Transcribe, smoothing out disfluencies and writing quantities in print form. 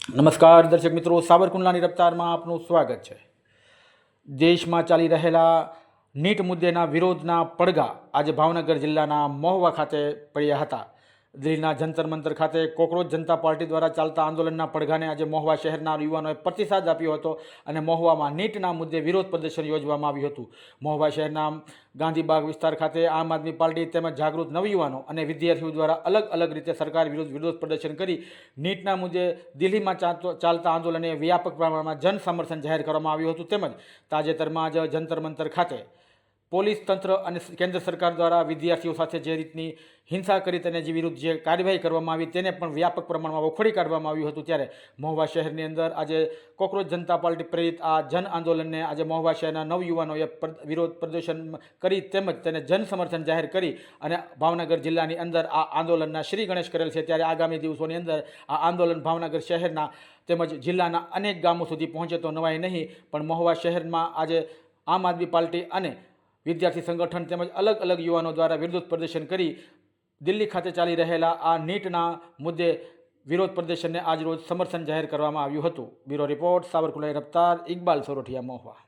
નમસ્કાર દર્શક મિત્રો, સાવરકુંડલાની રફતારમાં આપનું સ્વાગત છે। દેશમાં ચાલી રહેલા નીટ મુદ્દેના વિરોધના પડઘા આજે ભાવનગર જિલ્લાના મહુવા ખાતે પડ્યા હતા। દિલ્હીના જંતર મંતર ખાતે કોકરોચ જનતા પાર્ટી દ્વારા ચાલતા આંદોલનના પડઘાને આજે મહુવા શહેરના યુવાનોએ પ્રતિસાદ આપ્યો હતો અને મહુવામાં નીટના મુદ્દે વિરોધ પ્રદર્શન યોજવામાં આવ્યું હતું। મહુવા શહેરના ગાંધીબાગ વિસ્તાર ખાતે આમ આદમી પાર્ટી તેમજ જાગૃત નવયુવાનો અને વિદ્યાર્થીઓ દ્વારા અલગ અલગ રીતે સરકાર વિરુદ્ધ વિરોધ પ્રદર્શન કરી નીટના મુદ્દે દિલ્હીમાં ચાલતા આંદોલનને વ્યાપક પ્રમાણમાં જન સમર્થન જાહેર કરવામાં આવ્યું હતું। તેમજ તાજેતરમાં જ જંતર મંતર ખાતે પોલીસ તંત્ર અને કેન્દ્ર સરકાર દ્વારા વિદ્યાર્થીઓ સાથે જે રીતની હિંસા કરી તેને જે વિરુદ્ધ જે કાર્યવાહી કરવામાં આવી તેને પણ વ્યાપક પ્રમાણમાં વખોડી કાઢવામાં આવ્યું હતું। ત્યારે મહુવા શહેરની અંદર આજે કોકરોચ જનતા પાર્ટી પ્રેરિત આ જન આંદોલનને આજે મહુવા શહેરના નવયુવાનોએ વિરોધ પ્રદર્શન કરી તેમજ તેને જન સમર્થન જાહેર કરી અને ભાવનગર જિલ્લાની અંદર આ આંદોલનના શ્રી ગણેશ કરેલ છે। ત્યારે આગામી દિવસોની અંદર આ આંદોલન ભાવનગર શહેરના તેમજ જિલ્લાના અનેક ગામો સુધી પહોંચે તો નવાય નહીં, પણ મહુવા શહેરમાં આજે આમ આદમી પાર્ટી અને વિદ્યાર્થી સંગઠન તેમજ અલગ અલગ યુવાનો દ્વારા વિરોધ પ્રદર્શન કરી દિલ્હી ખાતે ચાલી રહેલા આ નીટના મુદ્દે વિરોધ પ્રદર્શનને આજરોજ સમર્થન જાહેર કરવામાં આવ્યું હતું। Bureau report, Savarkundla રફતાર, Iqbal Sorathiya, Mahuva.